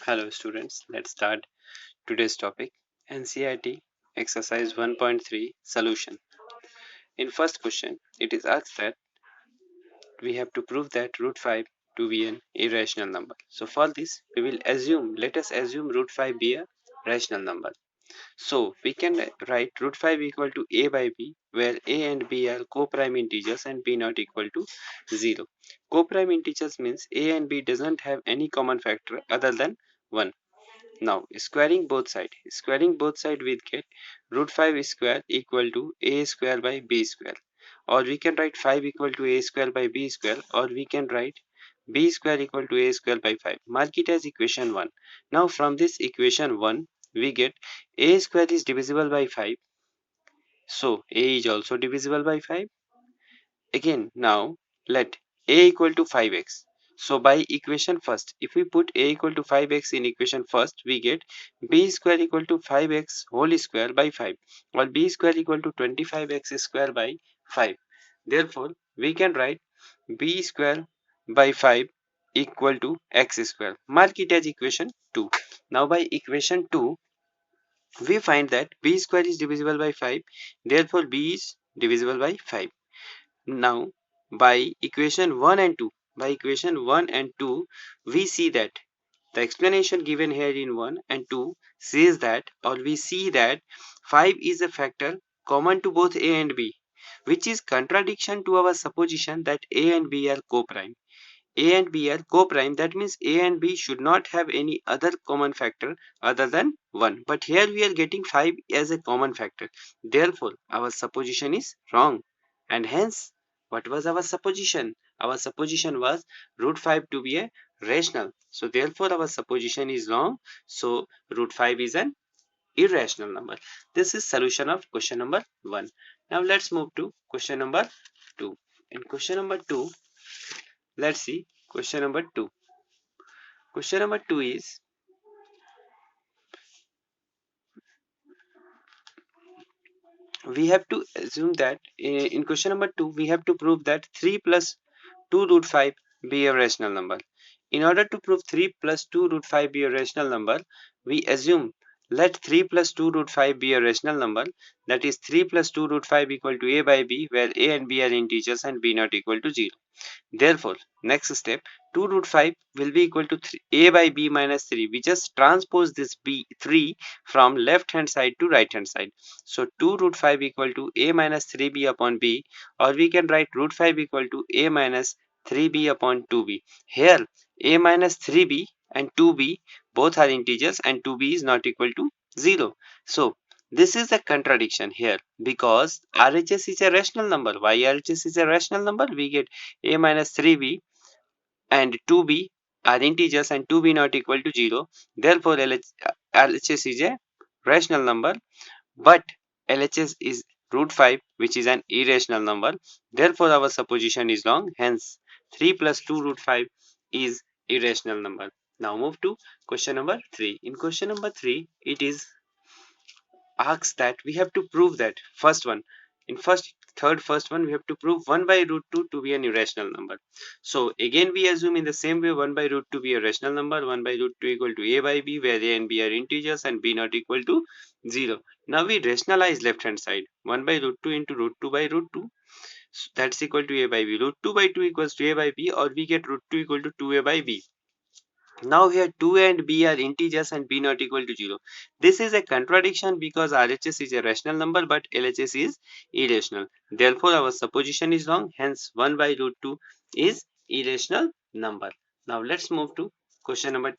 Hello students, let's start today's topic NCERT exercise 1.3 solution. In first question, it is asked that we have to prove that root 5 to be an irrational number. So for this, let us assume root 5 be a rational number. So we can write root 5 equal to a by b, where a and b are co-prime integers and b not equal to 0. Co-prime integers means a and b doesn't have any common factor other than 1. Now, squaring both side we get root 5 square equal to a square by b square. Or we can write 5 equal to a square by b square, or we can write b square equal to a square by 5. Mark it as equation 1. Now, from this equation 1, we get a square is divisible by 5. So, a is also divisible by 5. Again, now let a equal to 5x. So by equation first, if we put a equal to 5x in equation first, we get b square equal to 5x whole square by 5, or b square equal to 25x square by 5. Therefore, we can write b square by 5 equal to x square. Mark it as equation 2. Now by equation 2, we find that b square is divisible by 5, therefore b is divisible by 5. Now, by equation 1 and 2, we see that the explanation given here in 1 and 2 says that, or we see that 5 is a factor common to both a and b, which is contradiction to our supposition that a and b are co-prime. A and B are co-prime, that means A and B should not have any other common factor other than 1. But here we are getting 5 as a common factor. Therefore, our supposition is wrong. And hence, what was our supposition? Our supposition was root 5 to be a rational. So therefore, our supposition is wrong. So root 5 is an irrational number. This is solution of question number 1. Now let's move to question number 2. In question number 2, let's see question number 2. Question number 2 is, we have to assume that in question number 2 we have to prove that 3 plus 2 root 5 be a rational number. In order to prove 3 plus 2 root 5 be a rational number, we assume let 3 plus 2 root 5 be a rational number, that is 3 plus 2 root 5 equal to a by b, where a and b are integers and b not equal to 0. Therefore, next step, 2 root 5 will be equal to a by b minus 3. We just transpose this b 3 from left hand side to right hand side. So 2 root 5 equal to a minus 3b upon b, or we can write root 5 equal to a minus 3b upon 2b. Here a minus 3b and 2b both are integers and 2b is not equal to 0. So this is a contradiction here, because RHS is a rational number. Why RHS is a rational number? We get a minus 3b and 2b are integers and 2b not equal to 0. Therefore, LHS is a rational number, but LHS is root 5, which is an irrational number. Therefore, our supposition is wrong. Hence, 3 plus 2 root 5 is irrational number. Now move to question number 3. In question number 3, it is asks that we have to prove that first one, in first one we have to prove 1 by root 2 to be an irrational number. So again we assume in the same way 1 by root 2 be a rational number, 1 by root 2 equal to a by b, where a and b are integers and b not equal to 0. Now we rationalize left hand side, 1 by root 2 into root 2 by root 2, so that's equal to a by b. Root 2 by 2 equals to a by b, or we get root 2 equal to 2a by b. Now here 2 and b are integers and b not equal to 0. This is a contradiction because RHS is a rational number but LHS is irrational. Therefore our supposition is wrong. Hence 1 by root 2 is irrational number. Now let's move to question number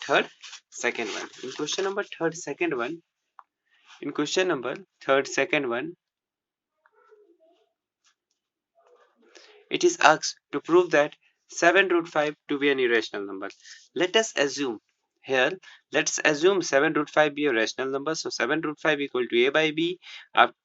second one. In question number second one, it is asked to prove that 7 root 5 to be an irrational number. Let us assume here, let's assume 7 root 5 be a rational number. So 7 root 5 equal to a by b,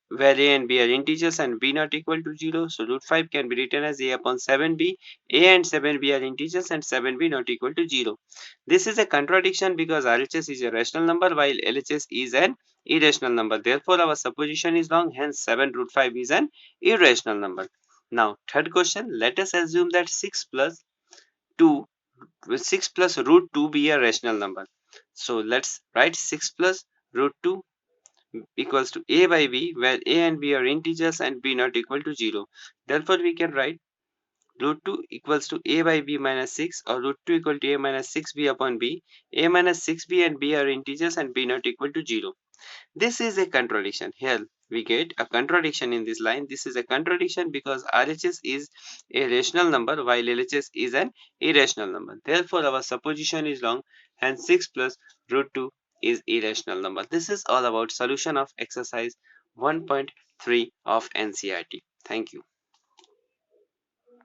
where a and b are integers and b not equal to 0. So root 5 can be written as a upon 7b. A and 7b are integers and 7b not equal to 0. This is a contradiction because RHS is a rational number while LHS is an irrational number. Therefore our supposition is wrong. Hence 7 root 5 is an irrational number. Now third question, let us assume that 6 plus 2 6 plus root 2 be a rational number? So let's write 6 plus root 2 equals to a by b, where a and b are integers and b not equal to 0. Therefore, we can write root 2 equals to a by b minus 6, or root 2 equal to a minus 6b upon b. A minus 6b and b are integers and b not equal to 0. This is a contradiction. Here we get a contradiction in this line. This is a contradiction because RHS is a rational number while LHS is an irrational number. Therefore, our supposition is wrong, and 6 plus root 2 is irrational number. This is all about solution of exercise 1.3 of NCERT. Thank you.